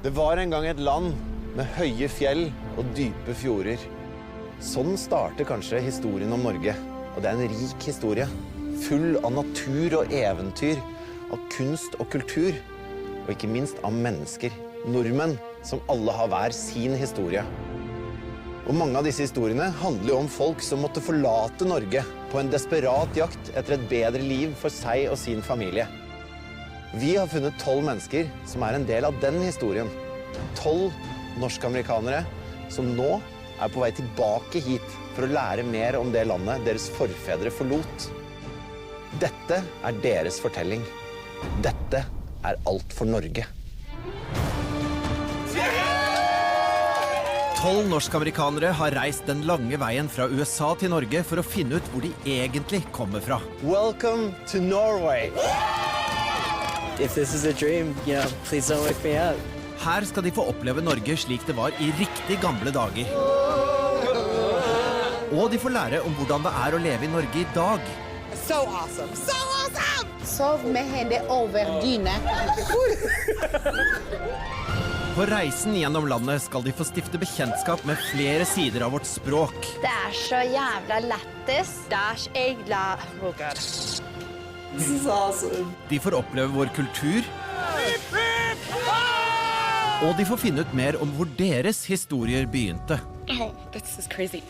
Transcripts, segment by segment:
Det var en gang et land med høye fjell og dype fjorder. Sånn starter kanskje historien om Norge, og det er en rik historie, full av natur og eventyr, av kunst og kultur, og ikke minst av mennesker, nordmenn, som alle har hver sin historie. Og mange av disse historiene handler jo om folk som måtte forlate Norge på en desperat jakt etter et bedre liv for seg og sin familie. Vi har funnet 12 mennesker som er en del av den historien. 12 norsk-amerikanere som nå er på vei tilbake hit for å lære mer om det landet deres forfedre forlot. Dette er deres fortelling. Dette er alt for Norge. 12 norsk-amerikanere har reist den lange veien fra USA til Norge for å finne ut hvor de egentlig kommer fra. Welcome to Norway! If this is a dream, please don't wake me up. Her skal de få oppleve Norge slik det var i riktig gamle dager. Og de får lære om hvordan det er å leve i Norge i dag. So awesome! So awesome! Sov med henne over dyne. På reisen gjennom landet skal de få stifte bekjentskap med flere sider av vårt språk. Det er så jævla lættis. Det er så egla. Oh god. This is awesome. De får oppleve vår kultur. Og de får finne ut mer om hvor deres historier begynte. Oh, this is crazy.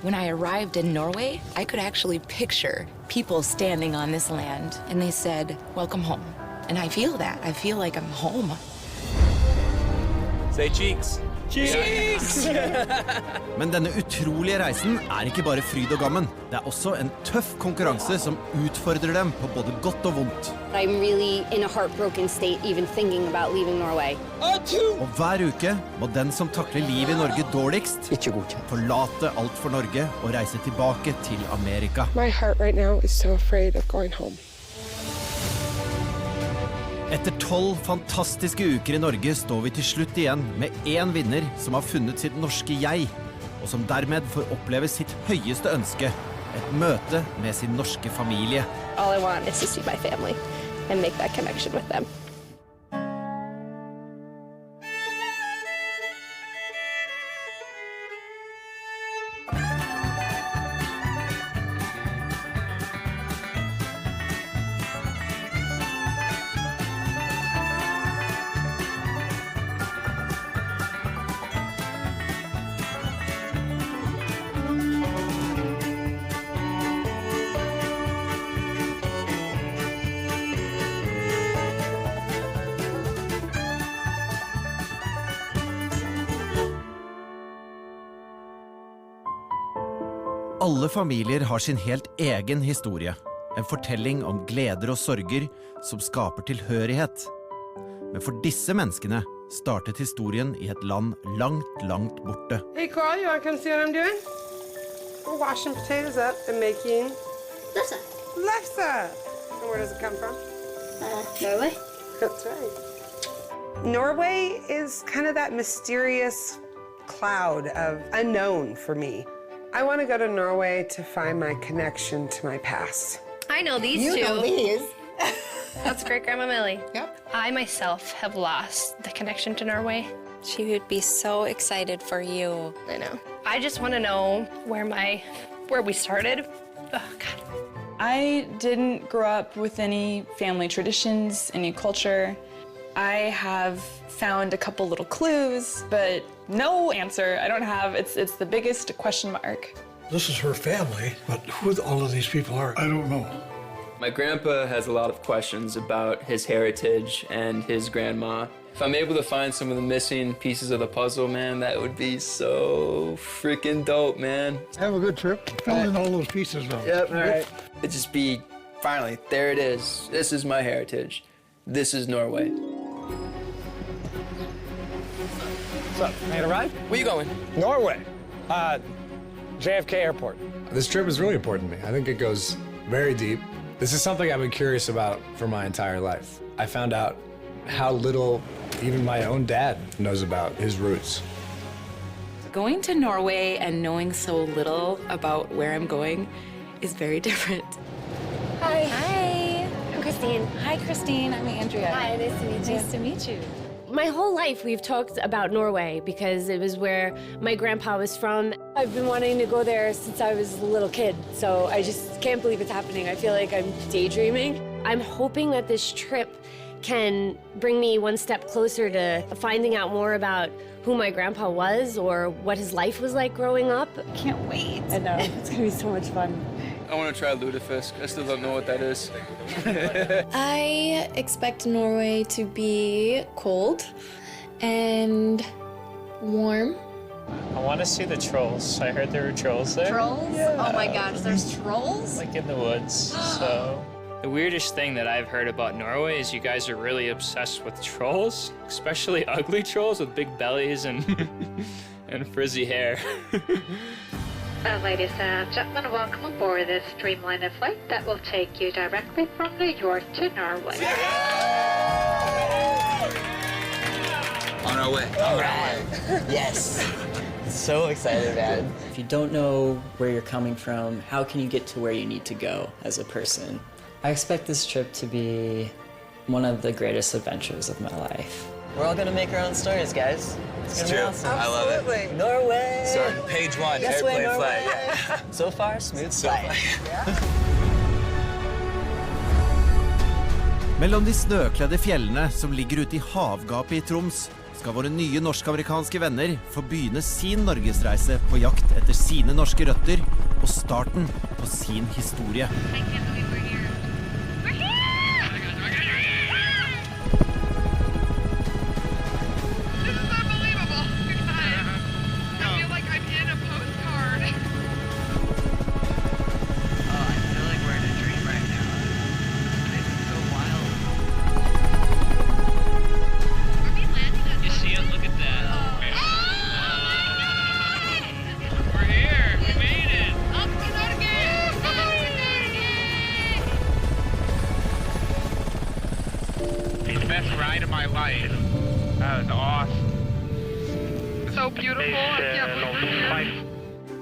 When I arrived in Norway, I could actually picture people standing on this land, and they said, "Welcome home." And I feel that. I feel like I'm home. Say cheeks. Cheeks! Men denne utrolige reisen er ikke bare fryd og gammen. Det er også en tøff konkurranse som utfordrer dem på både godt og vondt. I'm really in a heartbroken state even thinking about leaving Norway. Og hver uke må den som takler livet i Norge dårligst, Ikke godkjent. forlate alt for Norge og reise tilbake til Amerika. My heart right now is so afraid of going home. Etter 12 fantastiske uker i Norge står vi til slutt igjen med en vinner som har funnet sitt norske jeg, og som dermed får oppleve sitt høyeste ønske, et møte med sin norske familie. All I want is to see my family and make that connection with them. Alle familier har sin helt egen historie, en fortelling om gleder og sorger som skaper tilhørighet. Men for disse menneskene startet historien i et land langt, langt borte. Hey, Carl, you want to come see what I'm doing? We're washing potatoes up and making... Lefse. Lefse! And where does it come from? Norway. That's right. Norway is kind of that mysterious cloud of unknown for me. I want to go to Norway to find my connection to my past. I know these two. You know these. That's great Grandma Millie. Yep. I myself have lost the connection to Norway. She would be so excited for you. I know. I just want to know where we started. Oh god. I didn't grow up with any family traditions, any culture. I have found a couple little clues, but no answer. I don't have, it's the biggest question mark. This is her family, but who all of these people are, I don't know. My grandpa has a lot of questions about his heritage and his grandma. If I'm able to find some of the missing pieces of the puzzle, man, that would be so freaking dope, man. Have a good trip. Fill in all those pieces though. Yep, all right. It'd just be, finally, there it is. This is my heritage. This is Norway. What's up? May I ride? Where you going? Norway. JFK Airport. This trip is really important to me. I think it goes very deep. This is something I've been curious about for my entire life. I found out how little even my own dad knows about his roots. Going to Norway and knowing so little about where I'm going is very different. Hi. Hi. I'm Christine. Hi, Christine. I'm Andrea. Hi, nice to meet you. Nice to meet you. My whole life we've talked about Norway because it was where my grandpa was from. I've been wanting to go there since I was a little kid, so I just can't believe it's happening. I feel like I'm daydreaming. I'm hoping that this trip can bring me one step closer to finding out more about who my grandpa was or what his life was like growing up. Can't wait. I know, it's gonna be so much fun. I want to try lutefisk. I still don't know what that is. I expect Norway to be cold and warm. I want to see the trolls. I heard there were trolls there. Trolls? Yeah. Oh my gosh, there's trolls? Like in the woods, so. The weirdest thing that I've heard about Norway is you guys are really obsessed with trolls, especially ugly trolls with big bellies and and frizzy hair. Ladies and gentlemen, welcome aboard this Dreamliner flight that will take you directly from New York to Norway. On our way. All right. Yes. So excited, man. If you don't know where you're coming from, how can you get to where you need to go as a person? I expect this trip to be one of the greatest adventures of my life. We're all gonna make our own stories, guys. It's gonna be awesome. I love it. Norway! Starting page 1, Yes, way, airplane Norway. flight. So far, smooth flight. Mellom de snøkledde fjellene som ligger ute i havgapet i Troms, skal våre nye norsk-amerikanske venner få begynne sin norgesreise på jakt etter sine norske røtter og starten på sin historie.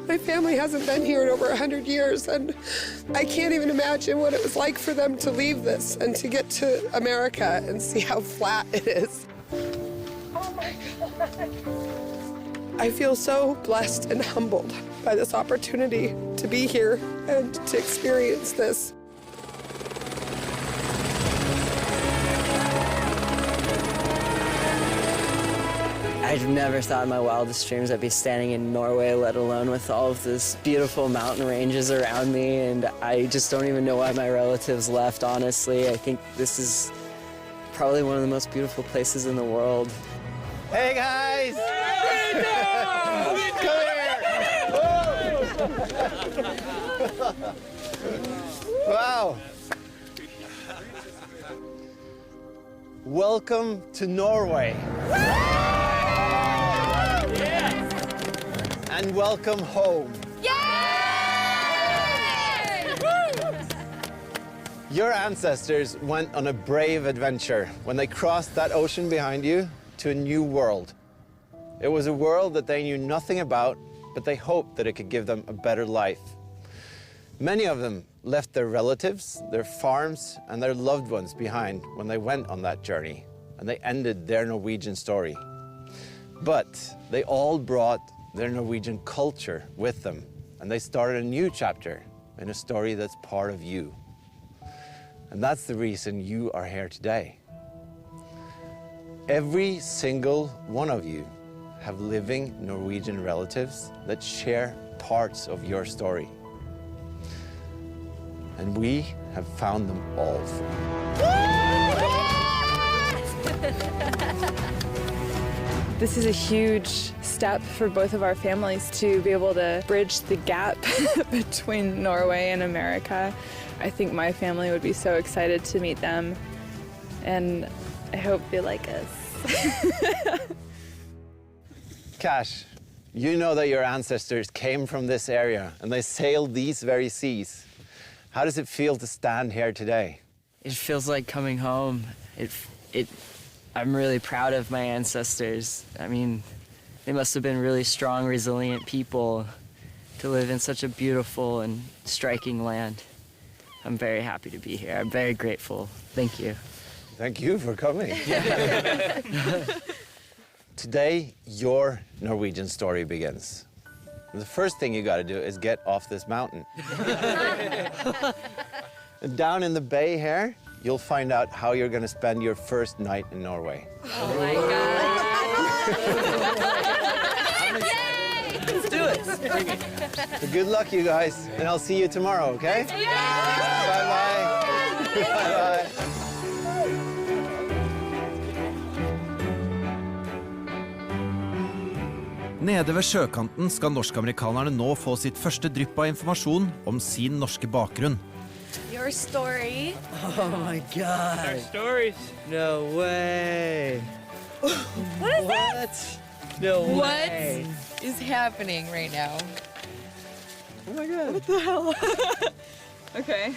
My family hasn't been here in over 100 years, and I can't even imagine what it was like for them to leave this and to get to America and see how flat it is. Oh my God. I feel so blessed and humbled by this opportunity to be here and to experience this. I've never thought in my wildest dreams I'd be standing in Norway, let alone with all of this beautiful mountain ranges around me, and I just don't even know why my relatives left, honestly. I think this is probably one of the most beautiful places in the world. Hey, guys! Come here! Wow! Welcome to Norway. And welcome home. Your ancestors went on a brave adventure when they crossed that ocean behind you to a new world. It was a world that they knew nothing about, but they hoped that it could give them a better life. Many of them left their relatives, their farms, and their loved ones behind when they went on that journey, and they ended their Norwegian story. But they all brought their Norwegian culture with them, and they started a new chapter in a story that's part of you. And that's the reason you are here today. Every single one of you have living Norwegian relatives that share parts of your story. And we have found them all for you. This is a huge step for both of our families to be able to bridge the gap between Norway and America. I think my family would be so excited to meet them, and I hope they like us. Cash, you know that your ancestors came from this area and they sailed these very seas. How does it feel to stand here today? It feels like coming home. I'm really proud of my ancestors. I mean, they must have been really strong, resilient people to live in such a beautiful and striking land. I'm very happy to be here. I'm very grateful. Thank you. Thank you for coming. Today, your Norwegian story begins. The first thing you got to do is get off this mountain. Down in the bay here, you'll find out how you're going to spend your first night in Norway. Oh my God. Let's do it. So good luck, you guys, and I'll see you tomorrow, okay? Bye-bye. Bye-bye. Nede ved sjøkanten skal norsk-amerikanerne nå få sitt første drypp av informasjon om sin norske bakgrunn. Your story. Oh my God. Our stories. No way. What is that? No What way. is happening right now? Oh my God. What the hell? Okay.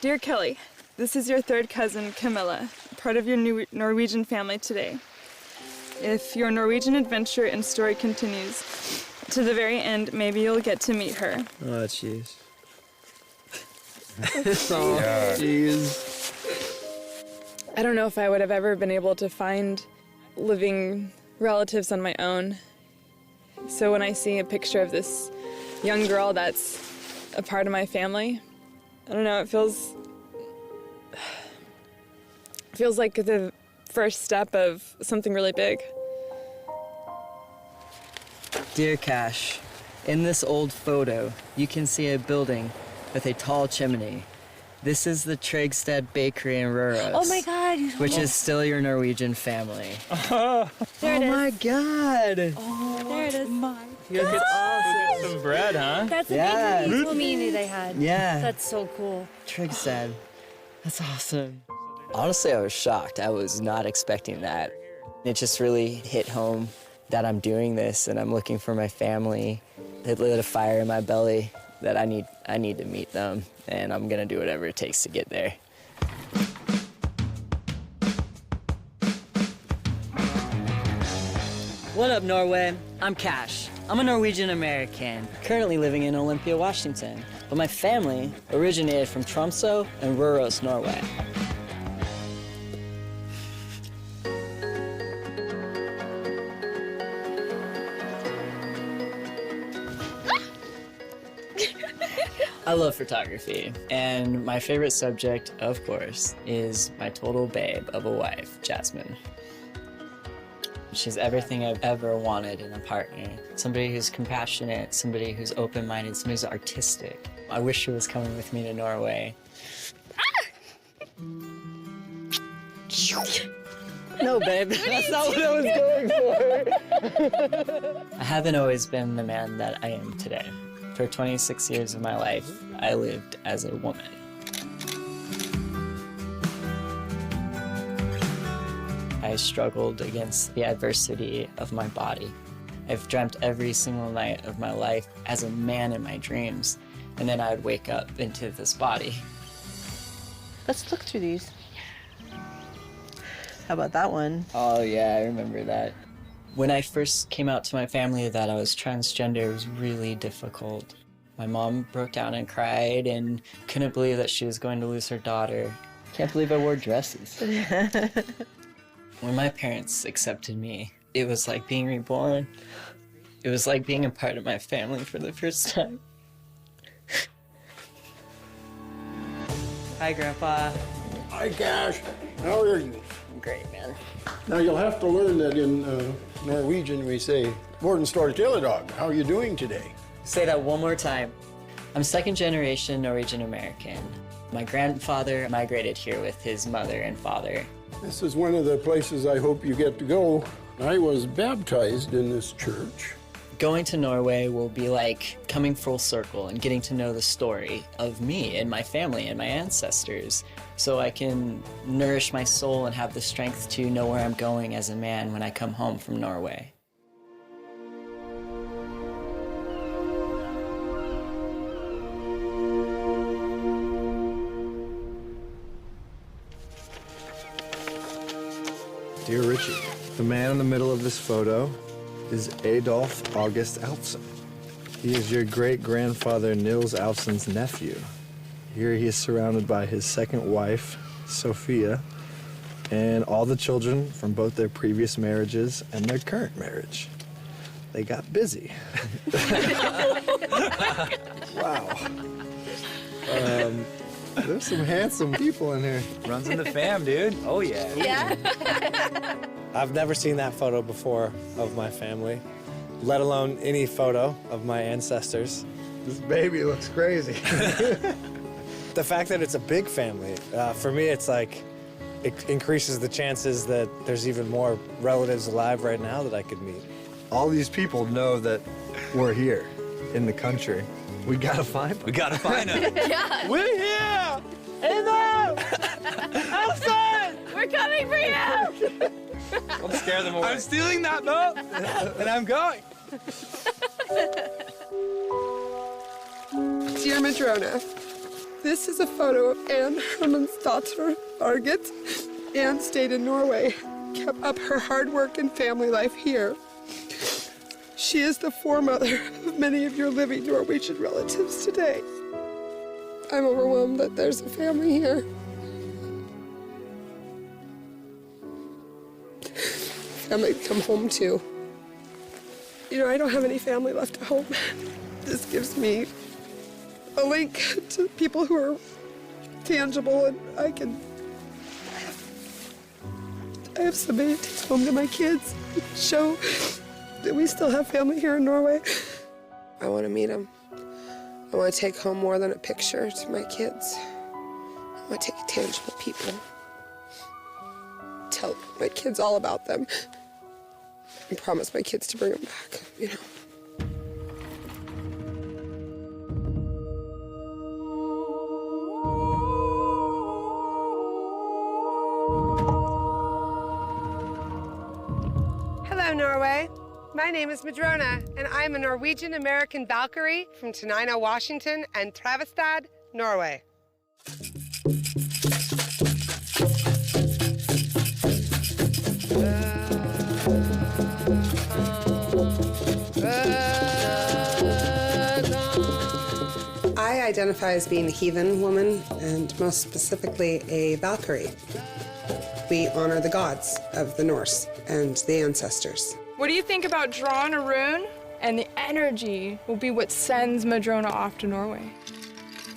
Dear Kelly, this is your third cousin, Camilla, part of your new Norwegian family today. If your Norwegian adventure and story continues to the very end, maybe you'll get to meet her. Oh, jeez. Oh, jeez. I don't know if I would have ever been able to find living relatives on my own. So when I see a picture of this young girl that's a part of my family, I don't know, it feels like the first step of something really big. Dear Cash, in this old photo, you can see a building with a tall chimney. This is the Tregstad Bakery in Røros. Oh my God. Which is still your Norwegian family. There it is. Oh my God. Oh, there it is. You guys get some bread, huh? That's Yeah. amazing. You told me they had. Yeah. That's so cool. Tregstad. That's awesome. Honestly, I was shocked. I was not expecting that. It just really hit home that I'm doing this and I'm looking for my family. It lit a fire in my belly that I need to meet them, and I'm gonna do whatever it takes to get there. What up, Norway? I'm Cash. I'm a Norwegian American, currently living in Olympia, Washington. But my family originated from Tromsø and Røros, Norway. I love photography, and my favorite subject, of course, is my total babe of a wife, Jasmine. She's everything I've ever wanted in a partner. Somebody who's compassionate, somebody who's open-minded, somebody who's artistic. I wish she was coming with me to Norway. No, babe, that's not what I was going for. I haven't always been the man that I am today. For 26 years of my life, I lived as a woman. I struggled against the adversity of my body. I've dreamt every single night of my life as a man in my dreams, and then I'd wake up into this body. Let's look through these. How about that one? Oh yeah, I remember that. When I first came out to my family that I was transgender, it was really difficult. My mom broke down and cried and couldn't believe that she was going to lose her daughter. Can't believe I wore dresses. When my parents accepted me, it was like being reborn. It was like being a part of my family for the first time. Hi, Grandpa. Hi, Cash. How are you? I'm great, man. Now, you'll have to learn that in Norwegian we say, Morden står til I dag. How are you doing today? Say that one more time. I'm second generation Norwegian American. My grandfather migrated here with his mother and father. This is one of the places I hope you get to go. I was baptized in this church. Going to Norway will be like coming full circle and getting to know the story of me and my family and my ancestors, so I can nourish my soul and have the strength to know where I'm going as a man when I come home from Norway. Dear Richie, the man in the middle of this photo is Adolf August Alfsen. He is your great-grandfather Nils Alfsson's nephew. Here he is surrounded by his second wife, Sophia, and all the children from both their previous marriages and their current marriage. They got busy. Wow. There's some handsome people in here. Runs in the fam, dude. Oh, yeah. Yeah. I've never seen that photo before of my family, let alone any photo of my ancestors. This baby looks crazy. The fact that it's a big family, for me, it's like, it increases the chances that there's even more relatives alive right now that I could meet. All these people know that we're here in the country. We gotta find them. We gotta find them. Yeah. We're here! Hey there! Elson! We're coming for you! Don't scare them away. I'm stealing that boat, and I'm going. Dear Madrona, this is a photo of Anne Hermansdottir Arget. Anne stayed in Norway, kept up her hard work and family life here. She is the foremother of many of your living Norwegian relatives today. I'm overwhelmed that there's a family here. Family to come home to. You know, I don't have any family left at home. This gives me a link to people who are tangible, and I have somebody to take home to my kids, show that we still have family here in Norway. I want to meet them. I want to take home more than a picture to my kids. I want to take tangible people. Tell my kids all about them. And promise my kids to bring them back, you know. Hello, Norway. My name is Madrona, and I'm a Norwegian-American Valkyrie from Tenino, Washington, and Travestad, Norway. I identify as being a heathen woman, and most specifically a Valkyrie. We honor the gods of the Norse and the ancestors. What do you think about drawing a rune? And the energy will be what sends Madrona off to Norway.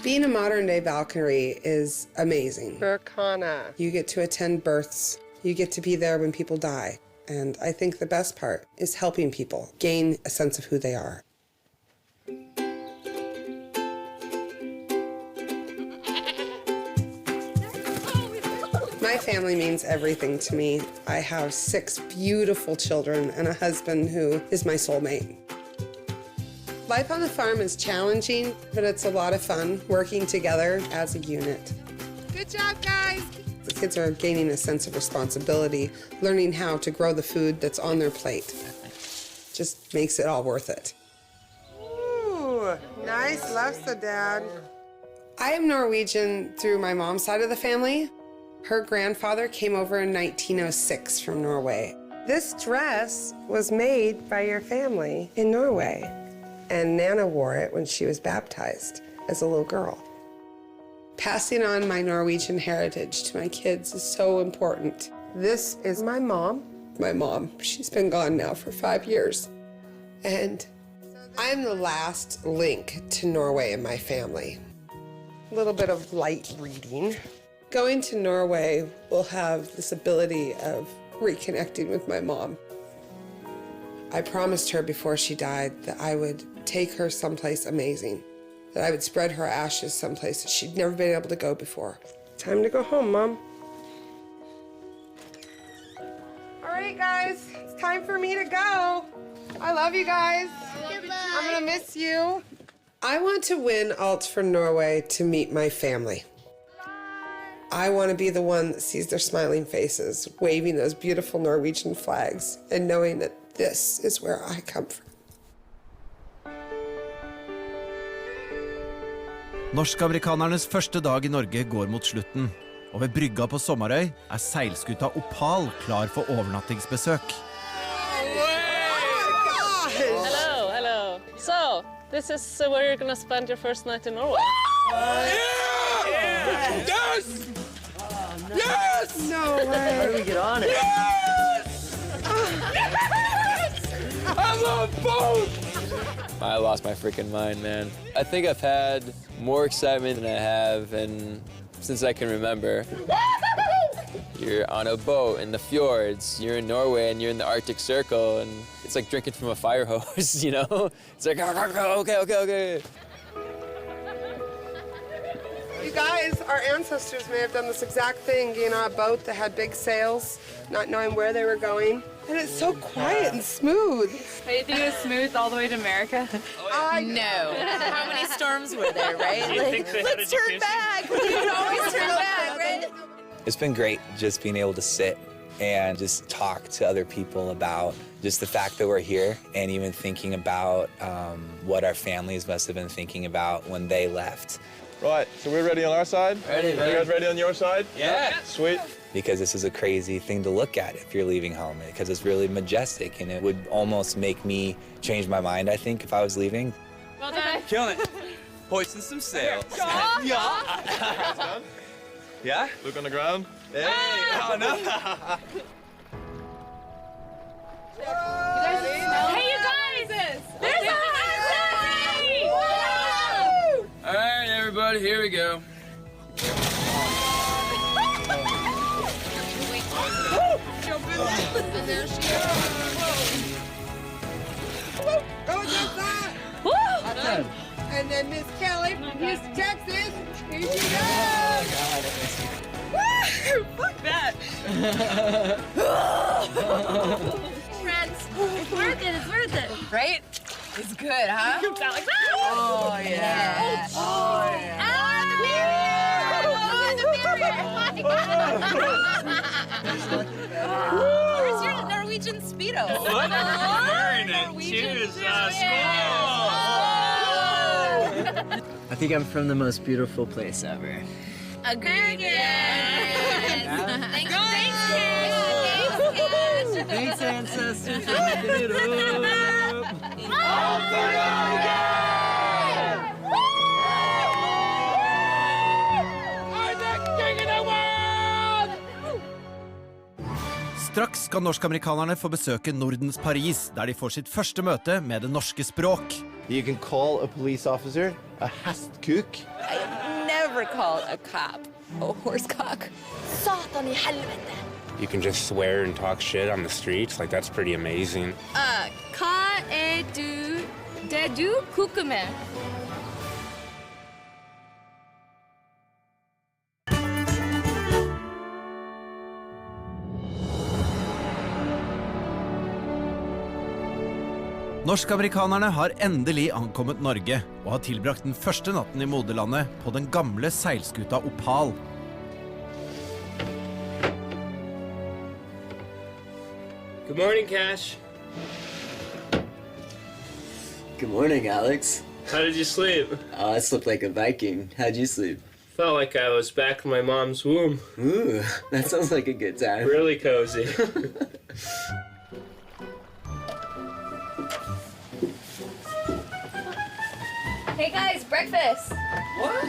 Being a modern-day Valkyrie is amazing. Burkana. You get to attend births. You get to be there when people die. And I think the best part is helping people gain a sense of who they are. My family means everything to me. I have 6 beautiful children and a husband who is my soulmate. Life on the farm is challenging, but it's a lot of fun working together as a unit. Good job, guys! The kids are gaining a sense of responsibility, learning how to grow the food that's on their plate. Just makes it all worth it. Ooh, nice lefse, Dad. I am Norwegian through my mom's side of the family. Her grandfather came over in 1906 from Norway. This dress was made by your family in Norway, and Nana wore it when she was baptized as a little girl. Passing on my Norwegian heritage to my kids is so important. This is my mom. My mom, she's been gone now for 5 years. And I'm the last link to Norway in my family. A little bit of light reading. Going to Norway will have this ability of reconnecting with my mom. I promised her before she died that I would take her someplace amazing, that I would spread her ashes someplace that she'd never been able to go before. Time to go home, Mom. All right, guys, it's time for me to go. I love you guys. Goodbye. I'm gonna miss you. I want to win Alt for Norway to meet my family. I want to be the one that sees their smiling faces, waving those beautiful Norwegian flags, and knowing that this is where I come from. Norsk-amerikanernes første dag i Norge går mot slutten, og ved brygga på Sommarøy seilskuta Opal klar for overnattingsbesøk. Hello, hello. So, This is where you're gonna spend your first night in Norway. Yes! Yes! No way. How do we get on it? Yes! I love both! I lost my freaking mind, man. I think I've had more excitement than I have since I can remember. You're on a boat in the fjords, you're in Norway and you're in the Arctic Circle, and it's like drinking from a fire hose, you know? It's like, okay. You guys, our ancestors may have done this exact thing, being on a boat that had big sails, not knowing where they were going. And it's so quiet and smooth. Do you think it was smooth all the way to America? No. How many storms were there, right? You think they had Let's turn back. We can always turn back, right? It's been great just being able to sit and just talk to other people about just the fact that we're here, and even thinking about what our families must have been thinking about when they left. Right, so we're ready on our side? Ready, You guys ready on your side? Yeah. Sweet. Because this is a crazy thing to look at if you're leaving home, because it's really majestic, and it would almost make me change my mind, I think, if I was leaving. Well done. Killing it. Hoisting some sails. Yeah. Yeah? Look on the ground. Hey! Oh, no! Hey, you guys! There's a party! All right, everybody, here we go. And there she goes. Go against that! Woo! And then Miss Kelly from Houston, Texas. Here she goes! Woo! Fuck that! Friends, it's worth it, it's worth it. Right? It's good, huh? Sound like that? Oh, yeah. Oh, yeah. Ah, the barrier! Where's your Norwegian Speedo? Wearing it. Cheers. I think I'm from the most beautiful place ever. Agreed. Thanks, Thanks, ancestors, for making it Straks skal norsk-amerikanerne få besøke Nordens Paris, der de får sitt første møte med det norske språk. You can call a police officer a hastkuk. Never call a cop a horsecock. Satan I helvete! You can just swear and talk shit on the streets. Like, that's pretty amazing. Hva det du koker med? Norsk-amerikanerne har endelig ankommet Norge og har tilbrakt den første natten I moderlandet på den gamle seilskuta Opal. Good morning, Cash. Good morning, Alex. How did you sleep? I slept like a Viking. How'd you sleep? Felt like I was back in my mom's womb. Ooh, that sounds like a good time. Really cozy. Hey guys, breakfast! What?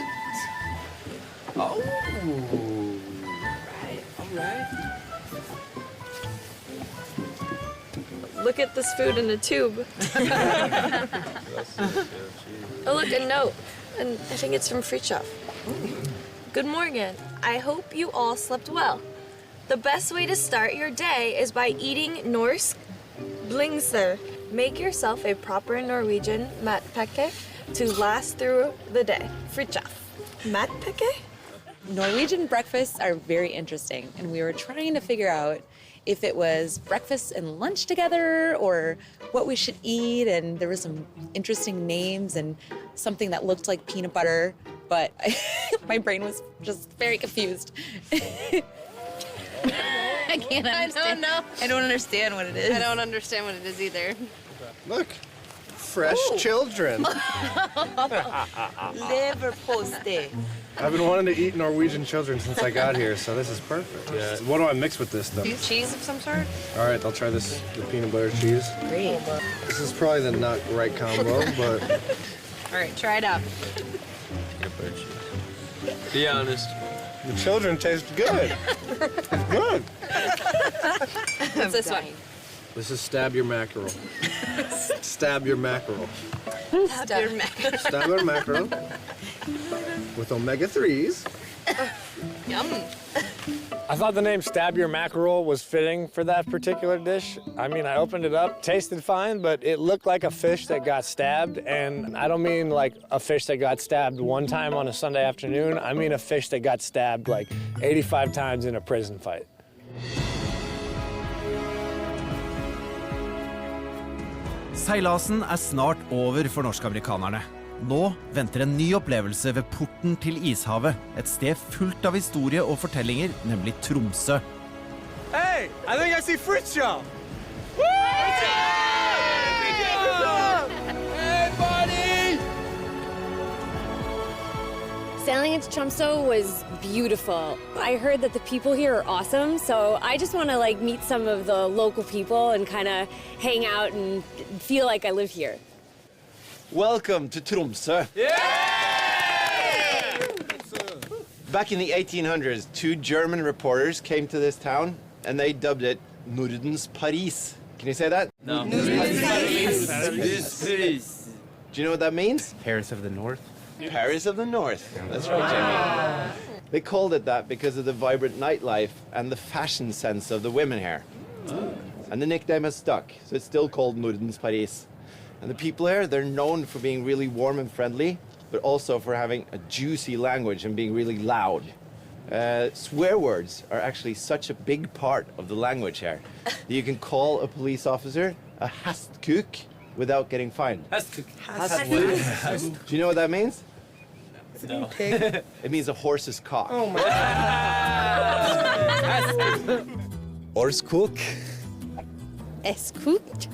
Oh, all right. Look at this food in a tube. Oh, look, a note. And I think it's from Fritjof. Good morning. I hope you all slept well. The best way to start your day is by eating norsk blingser. Make yourself a proper Norwegian matpakke to last through the day. Fritjof. Matpakke? Norwegian breakfasts are very interesting, and we were trying to figure out if it was breakfast and lunch together or what we should eat, and there were some interesting names and something that looked like peanut butter, but my brain was just very confused. I can't understand. I don't know. I don't understand what it is. I don't understand what it is either. Look, Fresh children. Leverposte. I've been wanting to eat Norwegian children since I got here, so this is perfect. Yeah. What do I mix with this stuff? Cheese of some sort? All right, I'll try this, the peanut butter cheese. Great. This is probably the not right combo, but... All right, try it out. Peanut butter cheese. Be honest. The children taste good. Good. What's this one? This is stab your mackerel. Stab your mackerel. Stab your mackerel. Stab your mackerel with omega-3s. Yum. I thought the name Stab Your Mackerel was fitting for that particular dish. I mean, I opened it up, tasted fine, but it looked like a fish that got stabbed. And I don't mean like a fish that got stabbed one time on a Sunday afternoon. I mean a fish that got stabbed like 85 times in a prison fight. Seilasen snart over for norsk-amerikanerne. Nå venter en ny opplevelse ved porten til ishavet, et sted fullt av historie og fortellinger, nemlig Tromsø. Hey, I think I see Fritjof! Hey, buddy! Sailing into Tromsø was beautiful. I heard that the people here are awesome, so I just want to like meet some of the local people and kind of hang out and feel like I live here. Welcome to Tromsø. Back in the 1800s, two German reporters came to this town and they dubbed it Nordens Paris. Can you say that? No. Do you know what that means? Paris of the North. Paris of the North. That's right, Jimmy. They called it that because of the vibrant nightlife and the fashion sense of the women here. And the nickname has stuck, so it's still called Nordens Paris. And the people here, they're known for being really warm and friendly, but also for having a juicy language and being really loud. Swear words are actually such a big part of the language here that you can call a police officer a hastkuk without getting fined. Hastkuk. Do you know what that means? No. It means a horse's cock. Oh my God. Orskuk. Escooped?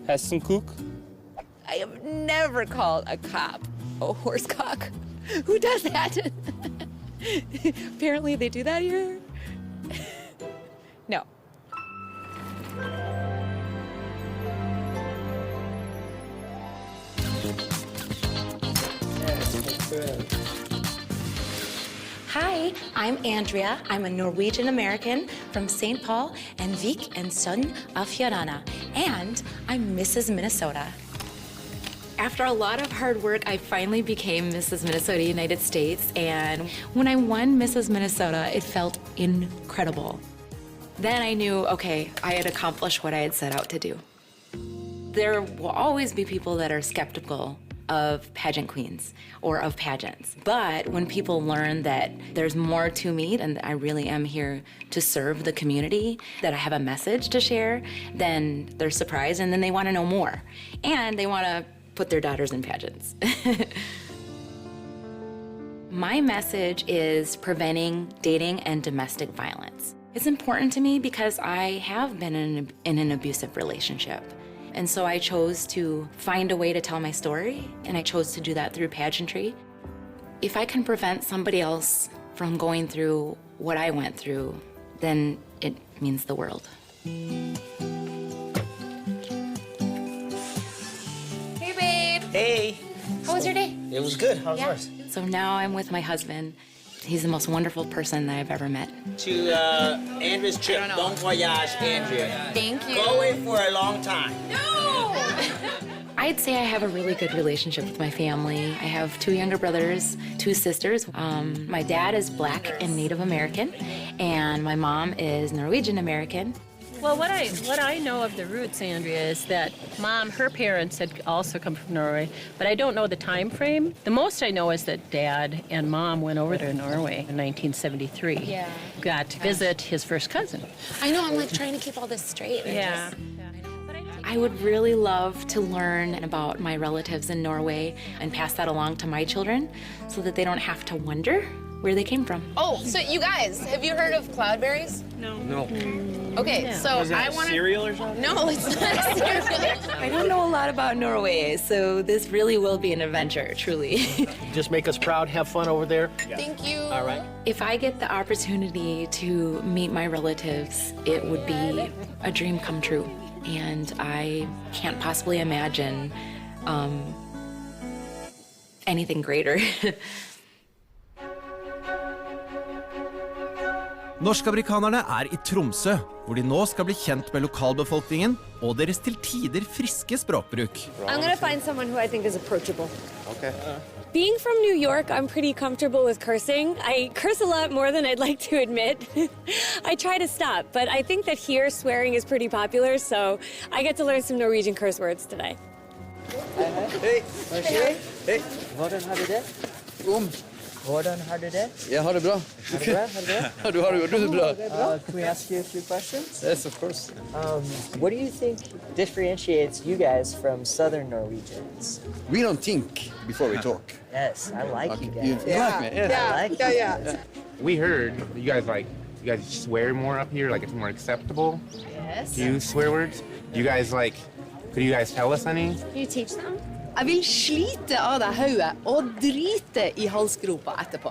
Hessenkuk. I have never called a cop a horsecock. Who does that? Apparently they do that here. No. Hi, I'm Andrea. I'm a Norwegian American from St. Paul and Vik and son of Fjordane. And I'm Mrs. Minnesota. After a lot of hard work, I finally became Mrs. Minnesota United States. And when I won Mrs. Minnesota, it felt incredible. Then I knew, okay, I had accomplished what I had set out to do. There will always be people that are skeptical of pageant queens or of pageants. But when people learn that there's more to me and I really am here to serve the community, that I have a message to share, then they're surprised and then they want to know more. And they want to put their daughters in pageants. My message is preventing dating and domestic violence. It's important to me because I have been in an abusive relationship. And so I chose to find a way to tell my story, and I chose to do that through pageantry. If I can prevent somebody else from going through what I went through, then it means the world. Hey, babe. Hey. How was your day? It was good. How was yours? So now I'm with my husband. He's the most wonderful person that I've ever met. To Andrea's trip. Bon voyage, Andrea. Thank you. Going for a long time. I'd say I have a really good relationship with my family. I have 2 younger brothers, 2 sisters. My dad is Black and Native American, and my mom is Norwegian American. Well, what I know of the roots, Andrea, is that Mom, her parents had also come from Norway, but I don't know the time frame. The most I know is that Dad and Mom went over to Norway in 1973. Yeah. Got to visit his first cousin. I know, I'm like trying to keep all this straight. Yeah. I would really love to learn about my relatives in Norway and pass that along to my children so that they don't have to wonder where they came from. Oh, so you guys, have you heard of cloudberries? No. Okay, so I want cereal or something? No, it's not cereal. I don't know a lot about Norway, so this really will be an adventure, truly. Just make us proud, have fun over there. Thank you. All right. If I get the opportunity to meet my relatives, it would be a dream come true. And I can't possibly imagine anything greater. Norsk-amerikanerne er i Tromsø, hvor de nå skal bli kjent med lokalbefolkningen og deres til tider friske språkbruk. I'm gonna find someone who I think is approachable. Okay. Being from New York, I'm pretty comfortable with cursing. I curse a lot more than I'd like to admit. I try to stop, but I think that here swearing is pretty popular, so I get to learn some Norwegian curse words today. Hei, hei. Hvordan har du det? Hvordan har du det? Jeg har det bra. Har du bra? Har du bra? Ja, du har det bra. Can we ask you a few questions? Yes, of course. What do you think differentiates you guys from Southern Norwegians? We don't think before we talk. Yes, I like you guys. You like me? Yes. I like you. We heard you guys swear more up here, like it's more acceptable Yes. to use swear words. Could you guys tell us any? Can you teach them? Jeg vil slite av deg hodet og drite i halsgropa etterpå.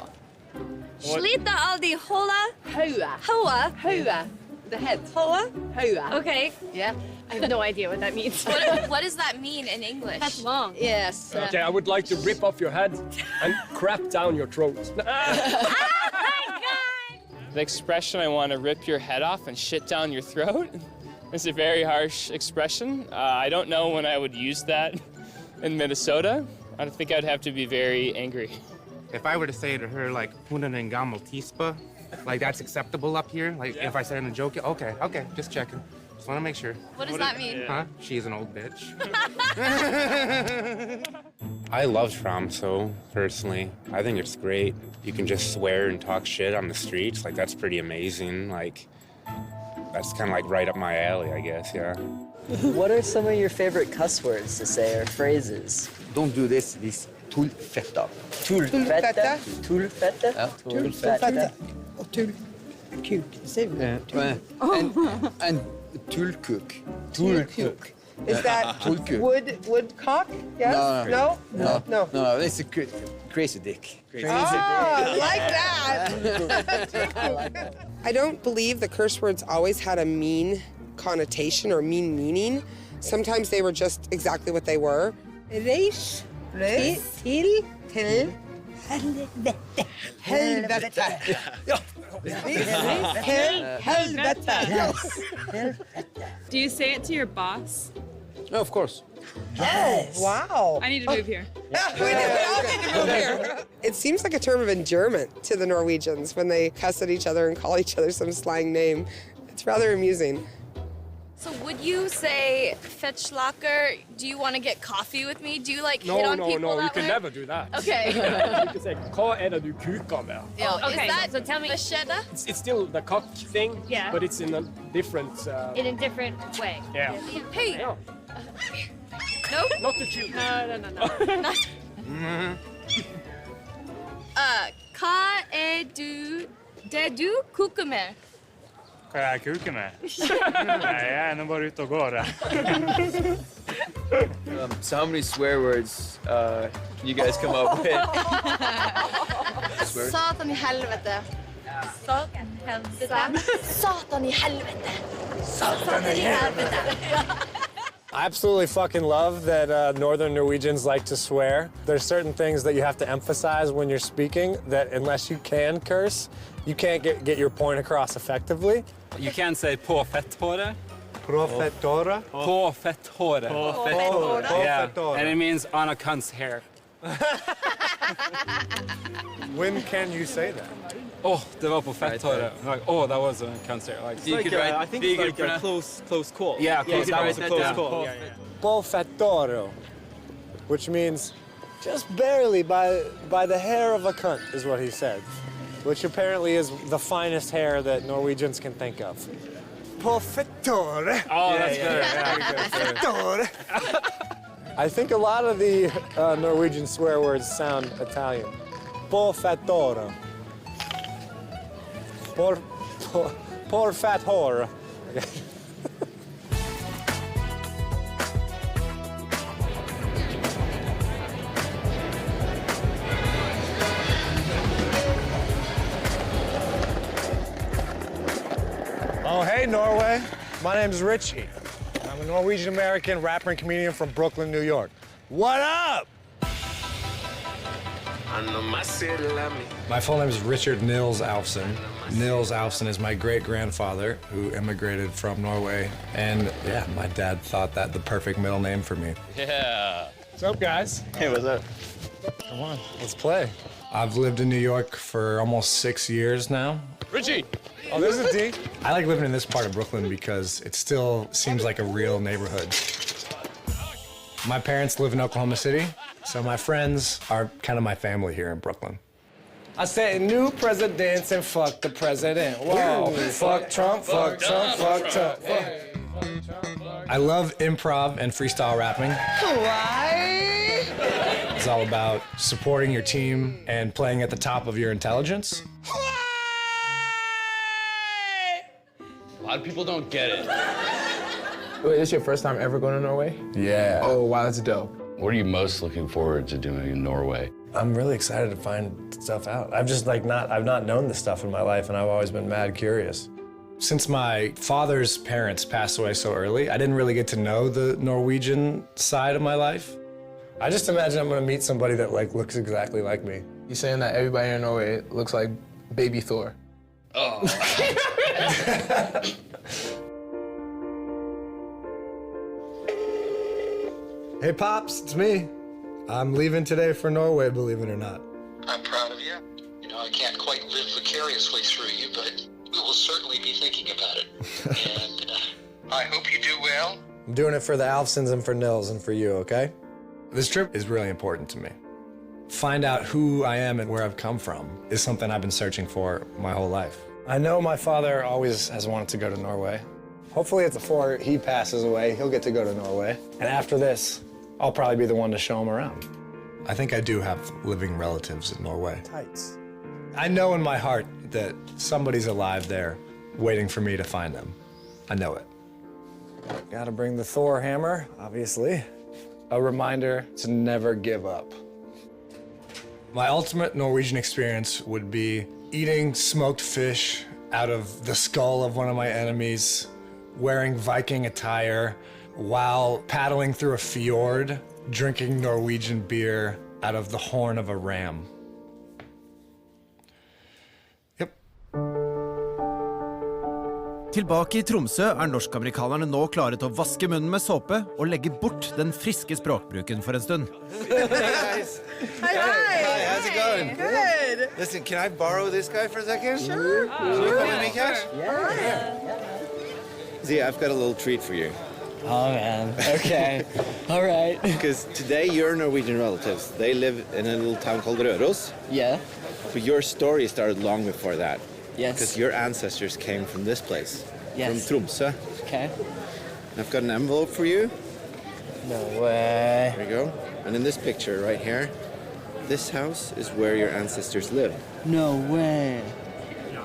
Slita aldi hola. Hodet. Hoa. Hodet. The head. Hoa. Hodet. Okay. Yeah. I have no idea what that means. What does that mean in English? That's long. Yes. Okay, I would like to rip off your head and crap down your throat. The expression, I want to rip your head off and shit down your throat, is a very harsh expression. I don't know when I would use that in Minnesota. I think I'd have to be very angry. If I were to say to her, like, "Hunden en gammel tispa," like that's acceptable up here? Like, if I said in a joke, okay, just checking. Just want to make sure. What does that mean? Huh? She's an old bitch. I love Tromsø, personally. I think it's great. You can just swear and talk shit on the streets. Like, that's pretty amazing. Like, that's kind of like right up my alley, I guess, yeah. What are some of your favorite cuss words to say or phrases? Don't do this tullfetta. Tullfette? Tullfette? Ja. Tullfette. Og tullkuk. Say and tullkuk. Tullkuk. Is that Tullkuk. woodcock? Yes? No, it's a crazy dick. I like that. I don't believe the curse words always had a mean connotation or mean meaning. Sometimes they were just exactly what they were. Reis til helvete. Helvete. Helvete. Do you say it to your boss? No, of course. Yes. Oh, wow. I need to move here. We all need to move here. It seems like a term of endearment to the Norwegians when they cuss at each other and call each other some slang name. It's rather amusing. So would you say, Fetchlaker, do you want to get coffee with me? Do you like hit on people No, you that can way? never do that. Okay. You can say, hva er det du kuker med? Oh, Okay, is that so tell me- Besheda? It's still the cock thing, Yeah. but it's in a different... In a different way. yeah. Hey. Yeah. Nope. Not to chew. No. Hva er det du koker med? Hva jeg kuker med? Nei, jeg er nå bare ute og går. So how many swear words can you guys come up with? Satan i helvete. Satan i helvete. Satan i helvete. Satan i helvete. I absolutely fucking love that Northern Norwegians like to swear. There's certain things that you have to emphasize when you're speaking that unless you can curse, you can't get your point across effectively. You can say på fetthåret. På fetthåret? På fetthåret. På fetthåret. Yeah, and it means on a cunt's hair. When can you say that? Oh, det var på fetthåret. Like, oh, that was a cunt's hair. Like, You could write, I think it's like a close call. Yeah, close. Yeah, That was a close call. Yeah. Po fetthåret, which means just barely by the hair of a cunt, is what he said. Which apparently is the finest hair that Norwegians can think of. På fetthåret. Oh, that's good. Fetthåret. I think a lot of the Norwegian swear words sound Italian. Po fetthåret. Poor fat whore. Oh, hey, Norway. My name's Richie. I'm a Norwegian-American rapper and comedian from Brooklyn, New York. What up? My full name is Richard Nils Alfsen. Nils Alfsen is my great-grandfather who immigrated from Norway. And yeah, my dad thought that the perfect middle name for me. Yeah. What's up, guys? Hey, what's up? Come on, let's play. I've lived in New York for almost 6 years now. Richie! Oh, this is D. I like living in this part of Brooklyn because it still seems like a real neighborhood. My parents live in Oklahoma City, so my friends are kind of my family here in Brooklyn. I said new presidents and fuck the president. Whoa, fuck Trump, fuck Trump, fuck Trump. I love improv and freestyle rapping. Why? It's all about supporting your team and playing at the top of your intelligence. A lot of people don't get it. Wait, this your first time ever going to Norway? Yeah. Oh, wow, that's dope. What are you most looking forward to doing in Norway? I'm really excited to find stuff out. I've not known this stuff in my life, and I've always been mad curious. Since my father's parents passed away so early, I didn't really get to know the Norwegian side of my life. I just imagine I'm gonna meet somebody that looks exactly like me. You're saying that everybody in Norway looks like baby Thor. Oh. Hey, Pops, it's me. I'm leaving today for Norway, believe it or not. I'm proud of you. You know, I can't quite live vicariously through you, but we will certainly be thinking about it. And I hope you do well. I'm doing it for the Alfsens and for Nils and for you, okay? This trip is really important to me. Find out who I am and where I've come from is something I've been searching for my whole life. I know my father always has wanted to go to Norway. Hopefully it's before he passes away, he'll get to go to Norway. And after this, I'll probably be the one to show him around. I think I do have living relatives in Norway. Tights. I know in my heart that somebody's alive there waiting for me to find them. I know it. Gotta bring the Thor hammer, obviously. A reminder to never give up. My ultimate Norwegian experience would be eating smoked fish out of the skull of one of my enemies, wearing Viking attire, while paddling through a fjord, drinking Norwegian beer out of the horn of a ram. Yep. Tilbake I Tromsø norskamerikanerne nå klare til å vaske munnen med såpe og legge bort den friske språkbruken for en stund. Hey, guys. Hi. Hi, how's it going? Good. Listen, can I borrow this guy for a second? Sure. Can you pay me cash? Yeah. See, I've got a little treat for you. Oh, man. Okay. All right. Because today your Norwegian relatives, they live in a little town called Røros. Yeah. But your story started long before that. Yes. Because your ancestors came from this place. Yes. From Tromsø. Okay. And I've got an envelope for you. No way. There you go. And in this picture right here, this house is where your ancestors live. No way.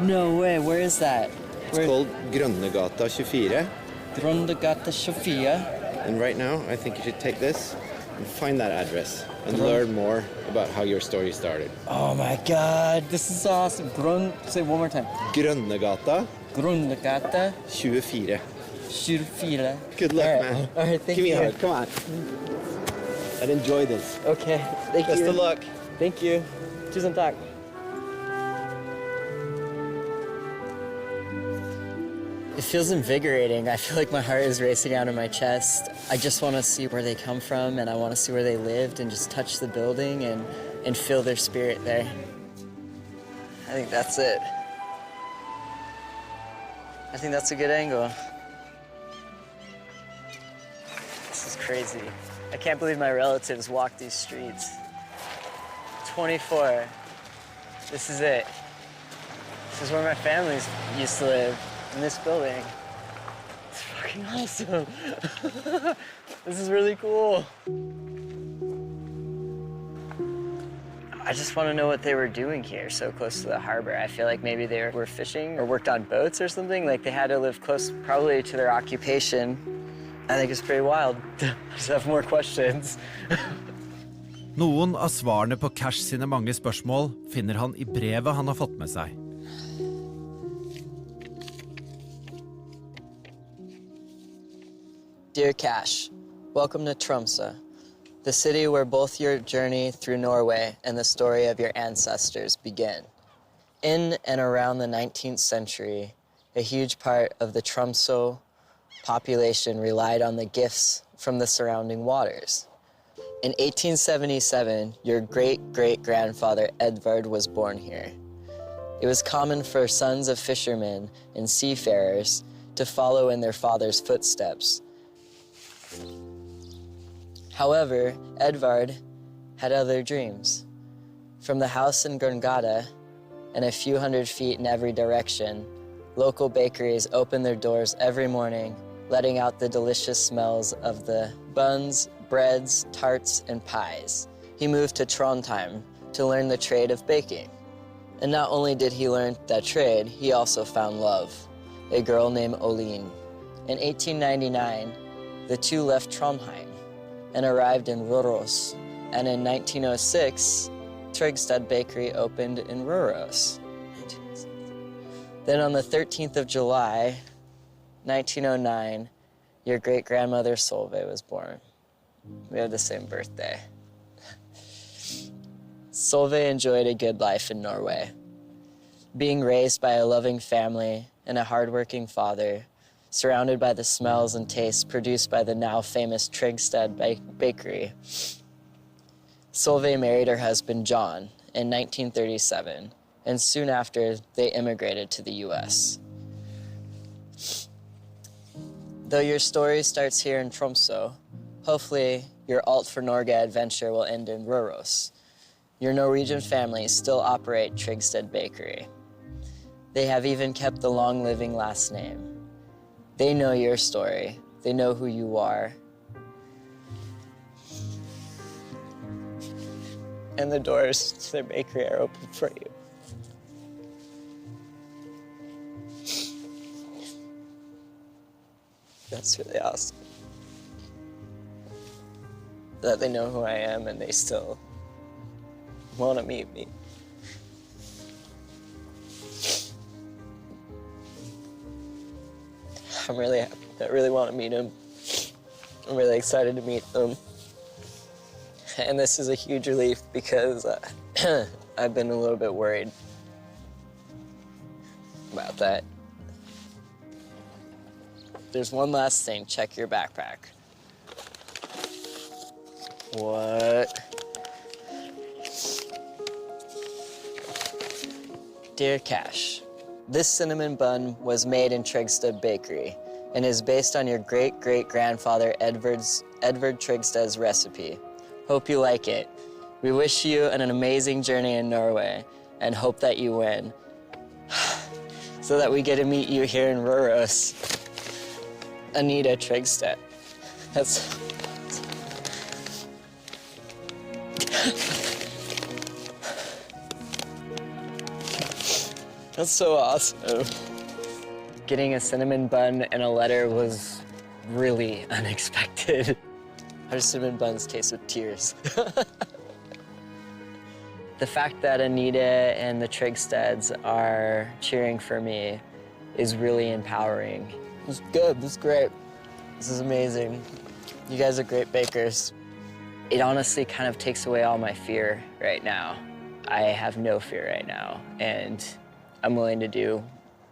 No way. Where is that? It's called Grønnegata 24. Grønnegata 24. And right now, I think you should take this and find that address and learn more about how your story started. Oh my God, this is awesome. Say it one more time. Grønnegata Grønnegata 24. 24. Good luck, man. All right, thank Give me you. a hug, come on. And enjoy this. Okay, thank you. Best of luck. Thank you. Tusen takk. It feels invigorating. I feel like my heart is racing out of my chest. I just want to see where they come from, and I want to see where they lived and just touch the building and feel their spirit there. I think that's it. I think that's a good angle. This is crazy. I can't believe my relatives walk these streets. 24. This is it. This is where my family used to live, in this building. It's fucking awesome. This is really cool. I just want to know what they were doing here so close to the harbor. I feel like maybe they were fishing or worked on boats or something. Like they had to live close probably to their occupation. I think it's pretty wild. I just have more questions. Noen av svarene på Cash sine mange spørsmål finner han i brevet han har fått med seg. Dear Cash, welcome to Tromsø, the city where both your journey through Norway and the story of your ancestors begin. In and around the 19th century, a huge part of the Tromsø population relied on the gifts from the surrounding waters. In 1877, your great-great-grandfather Edvard was born here. It was common for sons of fishermen and seafarers to follow in their father's footsteps. However, Edvard had other dreams. From the house in Grungade, and a few hundred feet in every direction, local bakeries opened their doors every morning, letting out the delicious smells of the buns, breads, tarts, and pies. He moved to Trondheim to learn the trade of baking. And not only did he learn that trade, he also found love, a girl named Oline. In 1899, the two left Trondheim and arrived in Røros. And in 1906, Trygstad Bakery opened in Røros. Then on the 13th of July, 1909, your great-grandmother Solveig was born. We have the same birthday. Solveig enjoyed a good life in Norway. Being raised by a loving family and a hardworking father, surrounded by the smells and tastes produced by the now famous Trygstad Bakery, Solveig married her husband John in 1937, and soon after they immigrated to the US. Though your story starts here in Tromsø, hopefully your Alt for Norge adventure will end in Røros. Your Norwegian family still operate Trygstad Bakery. They have even kept the long-living last name. They know your story. They know who you are. And the doors to their bakery are open for you. That's really awesome. That they know who I am and they still want to meet me. I'm really happy. I really want to meet him. I'm really excited to meet them. And this is a huge relief because I've been a little bit worried about that. There's one last thing. Check your backpack. What? Dear Cash, this cinnamon bun was made in Trygstad Bakery and is based on your great-great-grandfather Edvard Trygstad's recipe. Hope you like it. We wish you an amazing journey in Norway and hope that you win. So that we get to meet you here in Røros. Anita Trygstad. That's so awesome. Getting a cinnamon bun and a letter was really unexpected. Our cinnamon buns taste with tears. The fact that Anita and the Trygstads are cheering for me is really empowering. It's good, it's great. This is amazing. You guys are great bakers. It honestly kind of takes away all my fear right now. I have no fear right now, and I'm willing to do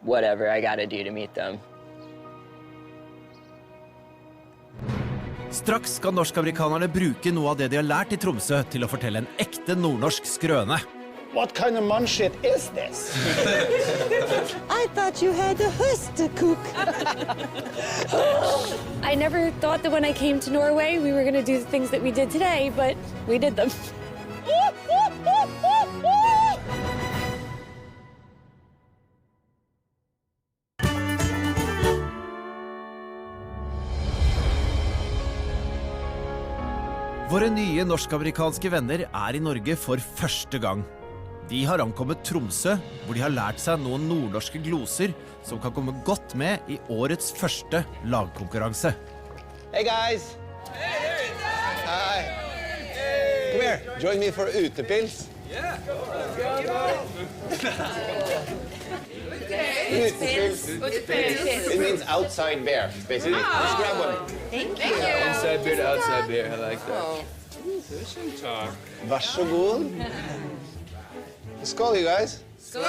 whatever I gotta do to meet them. Straks skal norsk-amerikanerne bruke noe av det de har lært i Tromsø til å fortelle en ekte nordnorsk skrøne. What kind of munshit is this? I thought you had a hus to cook. I never thought that when I came to Norway we were going to do the things that we did today, but we did them. Våre nye norsk-amerikanske venner I Norge for første gang. De har ankommet Tromsø, hvor de har lært seg noen nordnorske gloser som kan komme godt med I årets første lagkonkurranse. Hey guys! Hi! Come here, join me for utepils. Utepils. It means outside beer, basically. Just grab one. Thank you. Inside beer to outside beer, I like that. Vær så god. Skål, you guys. Skål!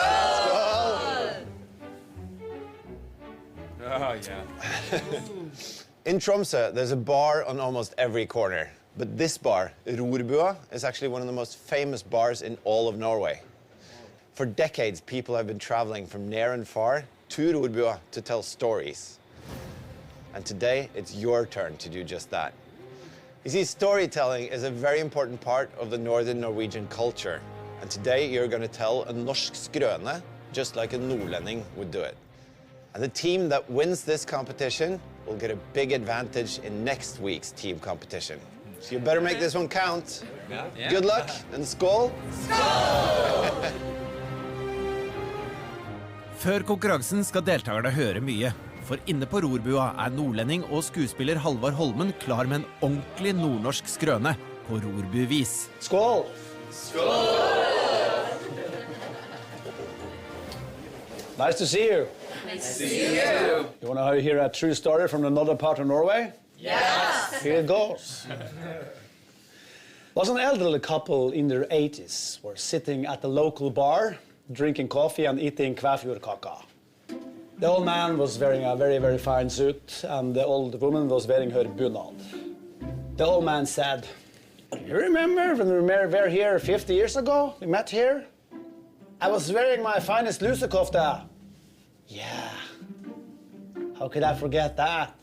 Oh, yeah. In Tromsø, there's a bar on almost every corner. But this bar, Rorbua, is actually one of the most famous bars in all of Norway. For decades, people have been traveling from near and far to Rorbua to tell stories. And today, it's your turn to do just that. You see, storytelling is a very important part of the northern Norwegian culture. And today, you're going to tell a norsk skrøne, just like a nordlending would do it. And the team that wins this competition will get a big advantage in next week's team competition. So you better make this one count. Yeah. Good luck, and skål! Før konkurransen skal deltakerne høre mye. For inne på Rorbua nordlending og skuespiller Halvard Holmen klar med en ordentlig nordnorsk skrøne på Rorbuvis. Skål! Nice to see you. Nice to see you. You want to hear a true story from another part of Norway? Yes. Here it goes. Was an elderly couple in their 80s were sitting at the local bar, drinking coffee and eating kvæfjordkaka. The old man was wearing a very, very fine suit, and the old woman was wearing her bunad. The old man said, "You remember when we were here 50 years ago? We met here? I was wearing my finest lusekofte." "Yeah. How could I forget that?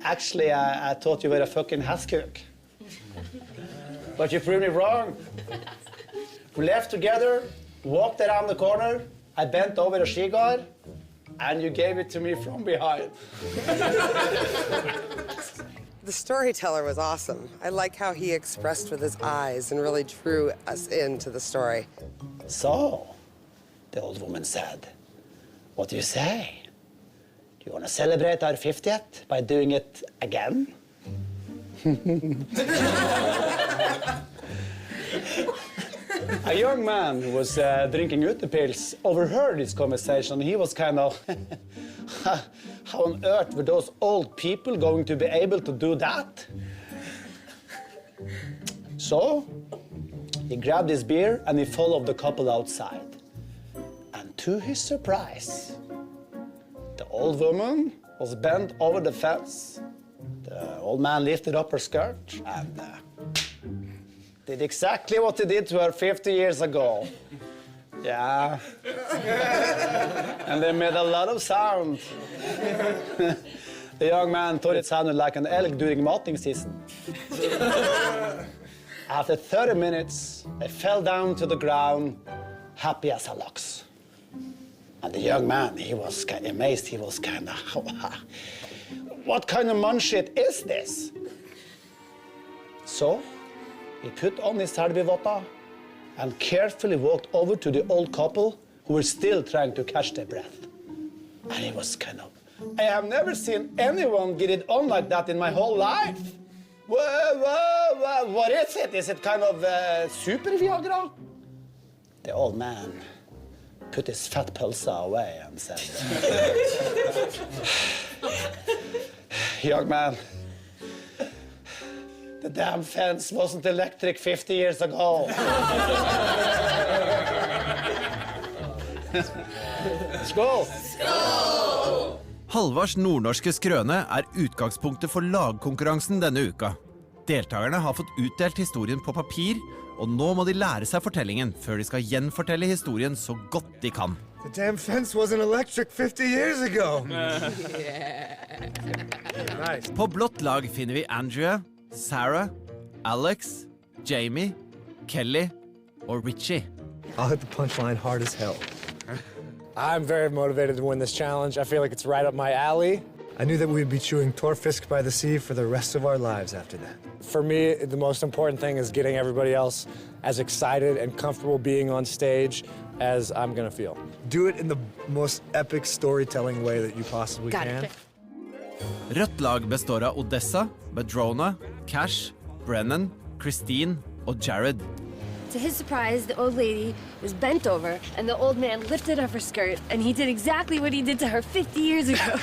Actually, I thought you were a fucking haskuk. But you proved me wrong. We left together, walked around the corner, I bent over a skigard, and you gave it to me from behind." The storyteller was awesome. I like how he expressed with his eyes and really drew us into the story. "So," the old woman said, "what do you say? Do you want to celebrate our 50th by doing it again?" A young man who was drinking utepils overheard this conversation. He was kind of, how on earth were those old people going to be able to do that? So he grabbed his beer and he followed the couple outside. And to his surprise, the old woman was bent over the fence. The old man lifted up her skirt and did exactly what he did to her 50 years ago. Yeah. And they made a lot of sound. The young man thought it sounded like an elk during mating season. After 30 minutes, they fell down to the ground, happy as a lox. And the young man, he was kind of amazed. He was kind of, "What kind of munshit is this?" So he put on his selbuvotta and carefully walked over to the old couple who were still trying to catch their breath. And he was kind of, "I have never seen anyone get it on like that in my whole life. Whoa, what is it? Is it kind of super Viagra?" The old man put his fat pulsa away and said, "Young man, the damn fence wasn't electric 50 years ago." Skål! Halvards nordnorske skrøne utgangspunktet for lagkonkurransen denne uka. Deltakerne har fått utdelt historien på papir, og nå må de lære seg fortellingen før de skal gjenfortelle historien så godt de kan. The damn fence wasn't electric 50 years ago. Nice. På blått lag finner vi Andrea, Sarah, Alex, Jamie, Kelly og Richie. I'll hit the punchline hard as hell. I'm very motivated to win this challenge. I feel like it's right up my alley. I knew that we'd be chewing torfisk by the sea for the rest of our lives after that. For me, the most important thing is getting everybody else as excited and comfortable being on stage as I'm gonna feel. Do it in the most epic storytelling way that you possibly can. Rødt lag består av Odessa, Madrona, Cash, Brennan, Christine og Jared. To his surprise, the old lady was bent over, and the old man lifted up her skirt, and he did exactly what he did to her 50 years ago.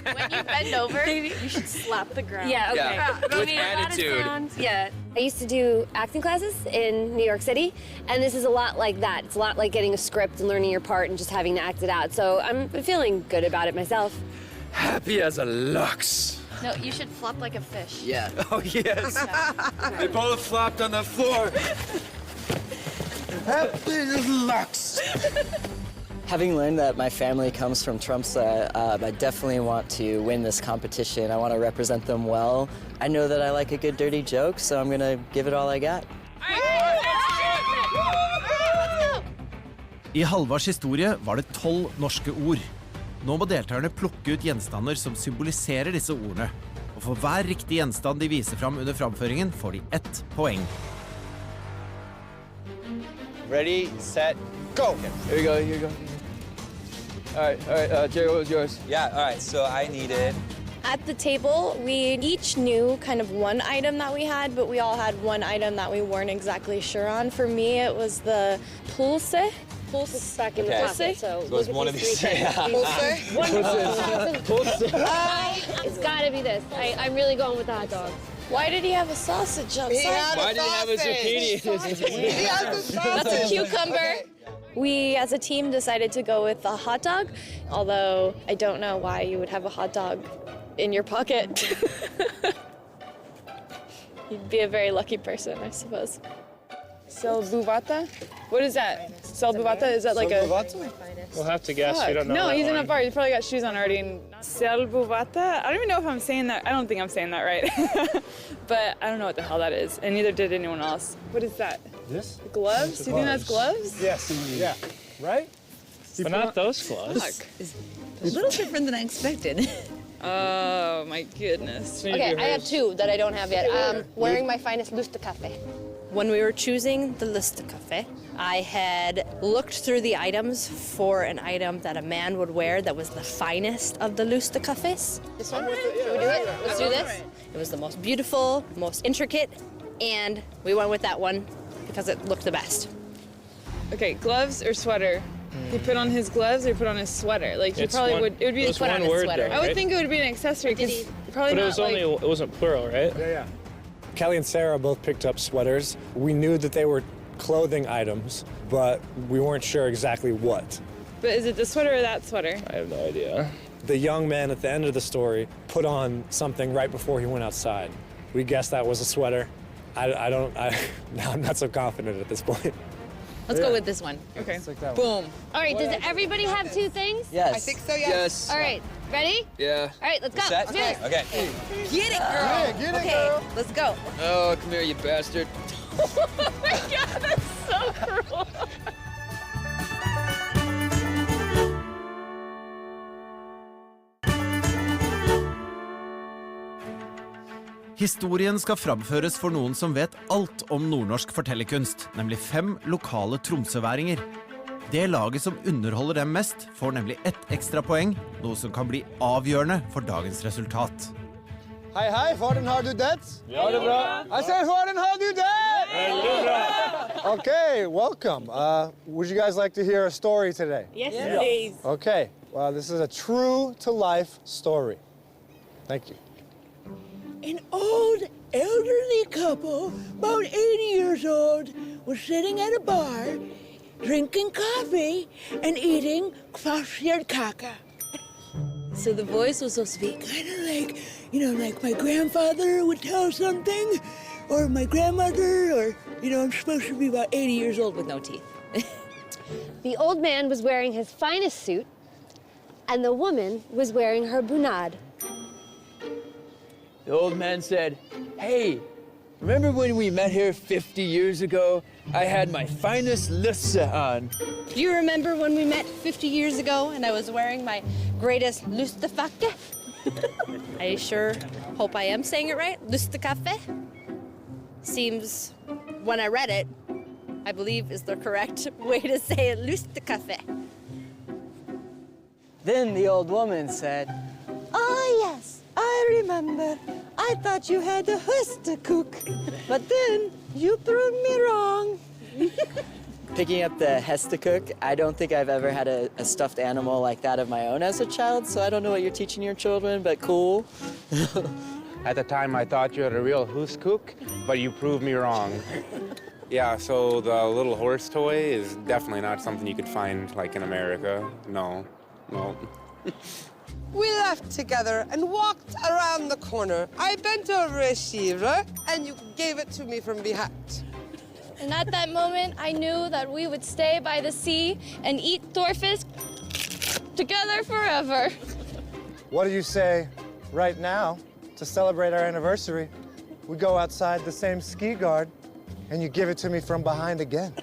When you bend over, you should slap the ground. Yeah, okay. Yeah, with Made a lot of attitude. sounds. Yeah. I used to do acting classes in New York City, and this is a lot like that. It's a lot like getting a script and learning your part and just having to act it out. So I'm feeling good about it myself. Happy as a lux. No, you should flop like a fish. Yeah. Oh, yes. They both flopped on the floor. Happy as lux. Having learned that my family comes from Tromsø, I definitely want to win this competition. I want to represent them well. I know that I like a good dirty joke, so I'm gonna give it all I got. I Halvards historie var det 12 norske ord. Nå må deltakerne plukke ut gjenstander som symboliserer disse ordene. Og for hver riktig gjenstand de viser fram under framføringen, får de 1 poeng. Ready, set, go! Here you go, here you go. All right, Jerry, what was yours? Yeah, all right, so I needed... At the table, we each knew kind of one item that we had, but we all had one item that we weren't exactly sure on. For me, it was the pulse. Pulse back in the Okay. pocket, so So it's one of these three. It's gotta be this. I'm really going with the hot dog. Why did he have a sausage outside? Why did he have a zucchini? That's a cucumber. We, as a team, decided to go with the hot dog, although I don't know why you would have a hot dog in your pocket. You'd be a very lucky person, I suppose. Selbuvata? What is that? Selbuvata? Is that like a... We'll have to guess. We don't know. No, that he's in a one. bar. He's probably got shoes on already. And Selbuvata? I don't even know if I'm saying that. I don't think I'm saying that right. But I don't know what the hell that is, and neither did anyone else. What is that? This? Gloves? Do you think that's gloves? Yes. Yeah. Right? But not those gloves. Fuck. A little different than I expected. Oh my goodness. Okay, I have 2 that I don't have yet. Wearing my finest Lustekaffe. When we were choosing the Lustekaffe, I had looked through the items for an item that a man would wear that was the finest of the Lustekaffes. This one? Should we do it? Let's do this. It was the most beautiful, most intricate, and we went with that one because it looked the best. Okay, gloves or sweater? He put on his gloves or he put on his sweater? Like, he It's probably one- would, it would be it's put on one his word, sweater. though, I would right? think it would be an accessory because probably But it not was like... only, it wasn't plural, right? Yeah. Kelly and Sarah both picked up sweaters. We knew that they were clothing items, but we weren't sure exactly what. But is it the sweater or that sweater? I have no idea. The young man at the end of the story put on something right before he went outside. We guessed that was a sweater. Now I'm not so confident at this point. Let's go with this one. Okay. Boom. All right, does everybody have 2 things? Yes. I think so, yes. Yes. All right, ready? Yeah. All right, let's go. Set? Let's do this. Okay. Get it, girl. Yeah, get it, okay, girl. let's go. Oh, come here, you bastard. Oh my god, that's so cruel. Historien skal framføres for noen som vet alt om nordnorsk fortellerkunst, nemlig 5 lokale tromsøværinger. Det laget som underholder dem mest, får nemlig 1 ekstra poeng, noe som kan bli avgjørende for dagens resultat. Hei, hei, hvordan har du det? Ja, det er bra. Jeg sier, hvordan har du det? Veldig bra. Okay, welcome. Would you guys like to hear a story today? Yes, please. Okay, well, this is a true-to-life story. Thank you. An old, elderly couple, about 80 years old, was sitting at a bar, drinking coffee and eating kaka. So the voice was supposed to be kind of like, like my grandfather would tell something, or my grandmother, or, I'm supposed to be about 80 years old with no teeth. The old man was wearing his finest suit, and the woman was wearing her bunad. The old man said, "Hey, remember when we met here 50 years ago? I had my finest lusse on." Do you remember when we met 50 years ago and I was wearing my greatest Lustekafffe? I sure hope I am saying it right. Lustekaffe seems, when I read it, I believe is the correct way to say it, lustekaffe. Then the old woman said, Oh, yes, I remember. I thought you had a Hustekoek, but then you proved me wrong. picking up the hestekoek, I don't think I've ever had a stuffed animal like that of my own as a child, so I don't know what you're teaching your children, but cool. At the time, I thought you had a real hooskook, but you proved me wrong. Yeah, so the little horse toy is definitely not something you could find, like, in America. No, no. We left together and walked around the corner. I bent over a chèvre, and you gave it to me from behind. And at that moment, I knew that we would stay by the sea and eat thorfisk together forever. What do you say right now, to celebrate our anniversary, we go outside the same ski guard and you give it to me from behind again?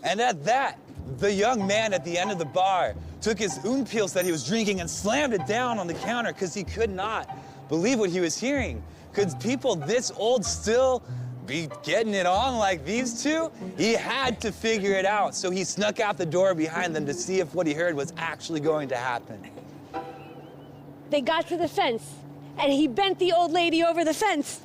And at that, the young man at the end of the bar took his Unpils that he was drinking and slammed it down on the counter because he could not believe what he was hearing. Could people this old still be getting it on like these two? He had to figure it out, so he snuck out the door behind them to see if what he heard was actually going to happen. They got to the fence, and he bent the old lady over the fence.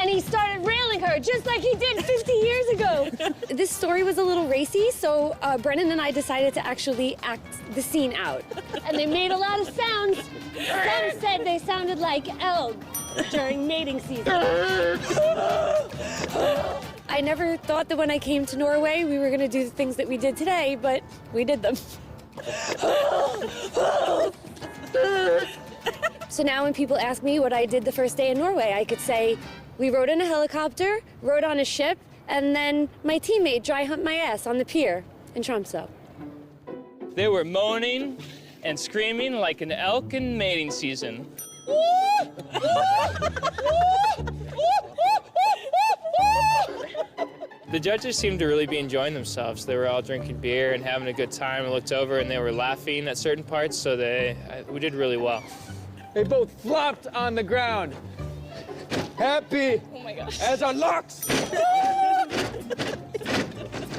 And he started railing her, just like he did 50 years ago. This story was a little racy, so Brennan and I decided to actually act the scene out. And they made a lot of sounds. Some said they sounded like elk during mating season. I never thought that when I came to Norway, we were gonna do the things that we did today, but we did them. So now when people ask me what I did the first day in Norway, I could say, we rode in a helicopter, rode on a ship, and then my teammate dry humped my ass on the pier in Tromsø. They were moaning and screaming like an elk in mating season. The judges seemed to really be enjoying themselves. They were all drinking beer and having a good time. I looked over and they were laughing at certain parts, so we did really well. They both flopped on the ground. Happy as our locks.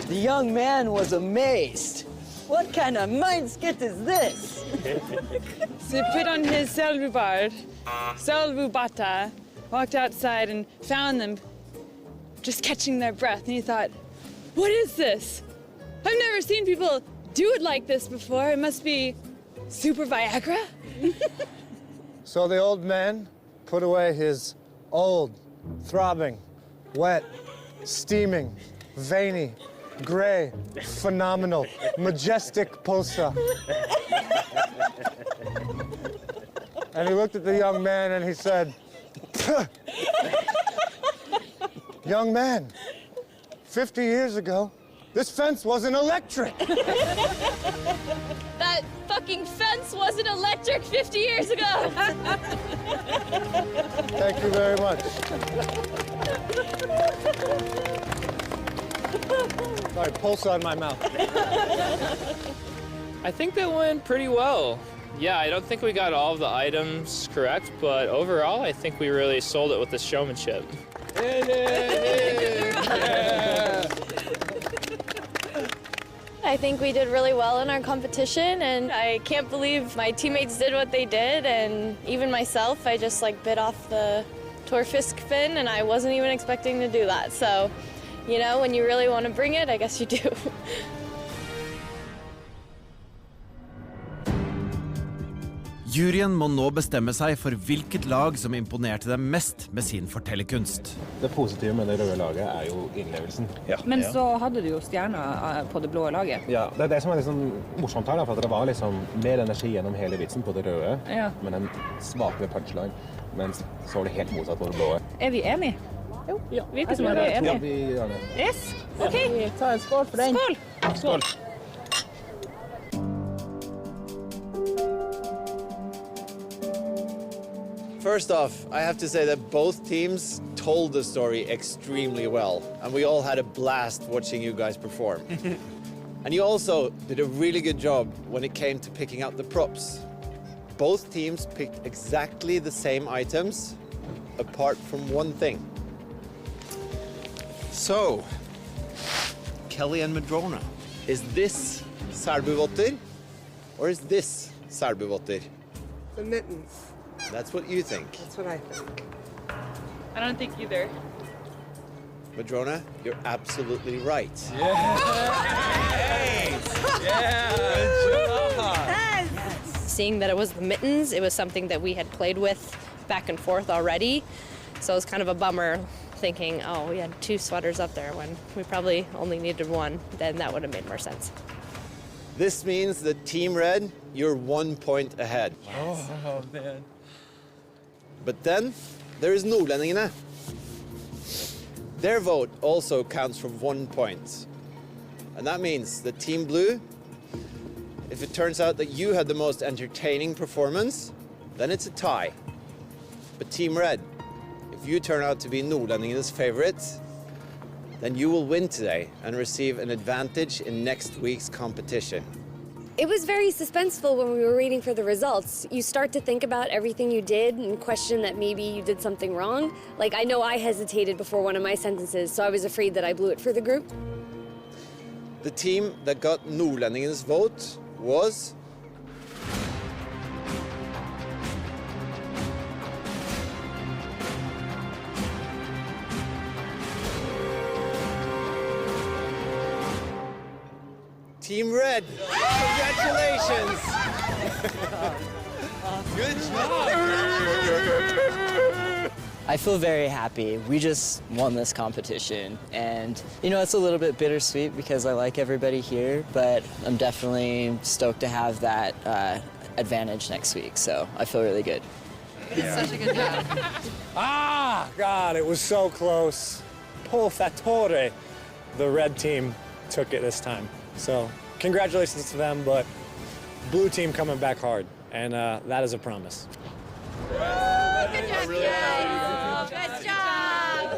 The young man was amazed. What kind of mindskit is this? So he put on his selvubard, selvubata, walked outside and found them just catching their breath. And he thought, what is this? I've never seen people do it like this before. It must be super Viagra. So the old man put away his old, throbbing, wet, steaming, veiny, gray, phenomenal, majestic pulsa. And he looked at the young man and he said, young man, 50 years ago, this fence wasn't electric. That fucking fence wasn't electric 50 years ago. Thank you very much. Sorry, pulsa in my mouth. I think that went pretty well. Yeah, I don't think we got all of the items correct, but overall, I think we really sold it with the showmanship. I think we did really well in our competition, and I can't believe my teammates did what they did, and even myself, I just bit off the torfisk fin, and I wasn't even expecting to do that. So, you know, when you really want to bring it, I guess you do. Juryen må nå bestemme seg for hvilket lag som imponerte dem mest med sin fortellerkunst. Det positive med det røde laget jo innlevelsen. Men så hadde du jo stjerner på det blå laget. Ja, det det som liksom morsomt her, for det var liksom mer energi gjennom hele vitsen på det røde, men en svakere punchline, mens så var det helt motsatt på det blå. Vi enige? Jo, virker som vi enige. Ja, vi gjør det. Yes, ok. Vi tar en skål for den. Skål! Skål! First off, I have to say that both teams told the story extremely well, and we all had a blast watching you guys perform. And you also did a really good job when it came to picking out the props. Both teams picked exactly the same items, apart from one thing. So, Kelly and Madrona, is this Selbuvotter or is this Selbuvotter? The mittens. That's what you think. That's what I think. I don't think either. Madrona, you're absolutely right. Seeing that it was the mittens, it was something that we had played with back and forth already. So it was kind of a bummer thinking, oh, we had 2 sweaters up there when we probably only needed 1. Then that would have made more sense. This means that Team Red, you're 1 point ahead. Oh, man. But then there is Nordlendingene. Their vote also counts for 1 point. And that means that Team Blue, if it turns out that you had the most entertaining performance, then it's a tie. But Team Red, if you turn out to be Nordlendingene's favorite, then you will win today and receive an advantage in next week's competition. It was very suspenseful when we were waiting for the results. You start to think about everything you did and question that maybe you did something wrong. Like, I know I hesitated before one of my sentences, so I was afraid that I blew it for the group. The team that got Nordlendingene's vote was Team Red. Congratulations. Good job. I feel very happy. We just won this competition, and you know, it's a little bit bittersweet because I like everybody here, but I'm definitely stoked to have that advantage next week, so I feel really good. Such a good job. Ah, God, it was so close. Por fattore. The red team took it this time. So congratulations to them, but blue team coming back hard, and that is a promise. Good job, guys. Good job.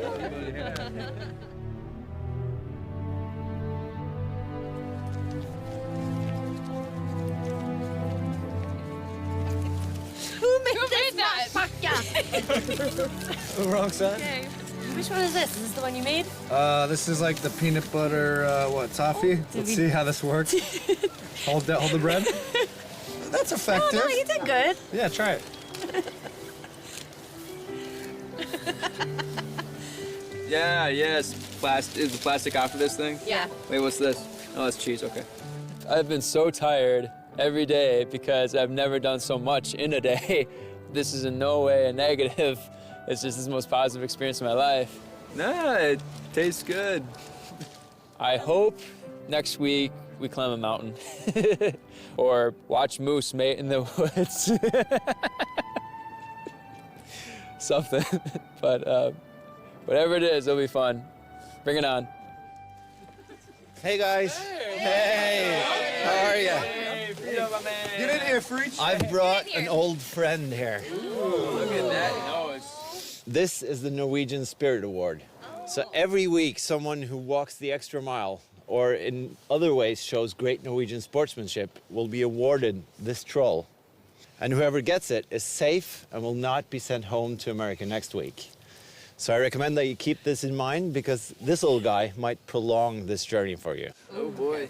Who made this packa? Wrong side. Okay. Which one is this? Is this the one you made? This is like the peanut butter, toffee? Let's see how this works. hold the bread. That's effective. Oh, no, you did good. Yeah, try it. Yeah, yes. Is the plastic after this thing? Yeah. Wait, what's this? Oh, that's cheese, okay. I've been so tired every day because I've never done so much in a day. This is in no way a negative. It's just the most positive experience of my life. Nah, it tastes good. I hope next week we climb a mountain or watch moose mate in the woods. Something, but whatever it is, it'll be fun. Bring it on. Hey guys. Hey. How are you? Get in here, Freach. I've brought an old friend here. Ooh, look at that. This is the Norwegian Spirit Award. So every week, someone who walks the extra mile or in other ways shows great Norwegian sportsmanship will be awarded this troll. And whoever gets it is safe and will not be sent home to America next week. So I recommend that you keep this in mind because this old guy might prolong this journey for you. Oh boy.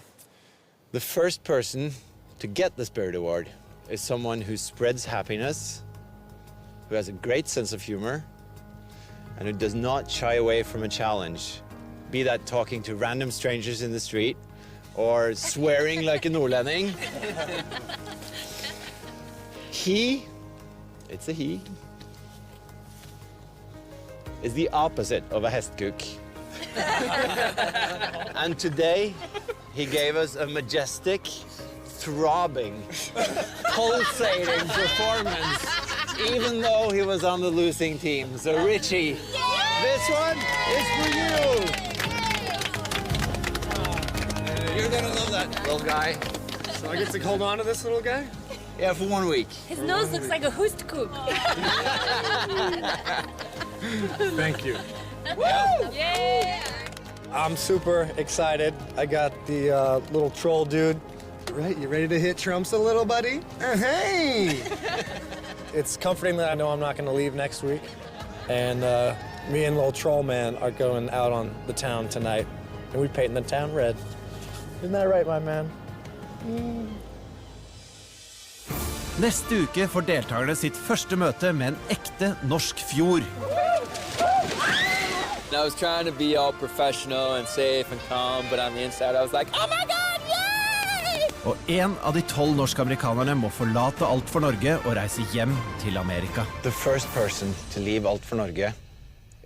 The first person to get the Spirit Award is someone who spreads happiness, who has a great sense of humor, and who does not shy away from a challenge, be that talking to random strangers in the street or swearing like a Nordlending. He, it's a he, is the opposite of a hestkuk. And today, he gave us a majestic, throbbing, pulsating performance, even though he was on the losing team. So Richie, this one is for you. You're gonna love that little guy. So I get to hold on to this little guy? Yeah, for 1 week. His nose looks like a hoostkuk. Thank you. Woo! Yeah! I'm super excited. I got the little troll dude Right, you ready to hit Trumps a little, buddy? Hey! It's comforting that I know I'm not going to leave next week. And me and little troll man are going out on the town tonight. And we painting the town red. Isn't that right, my man? Neste uke får deltakerne sitt første møte med en ekte norsk fjord. I was trying to be all professional and safe and calm, but on the inside I was like, oh my God, yay! Og en av de 12 norsk-amerikanerne må forlate alt for Norge og reise hjem til Amerika. The first person to leave alt for Norge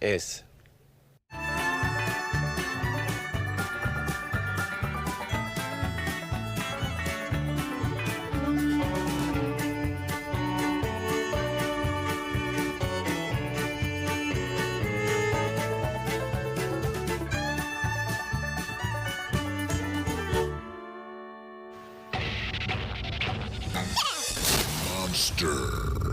is... Monster.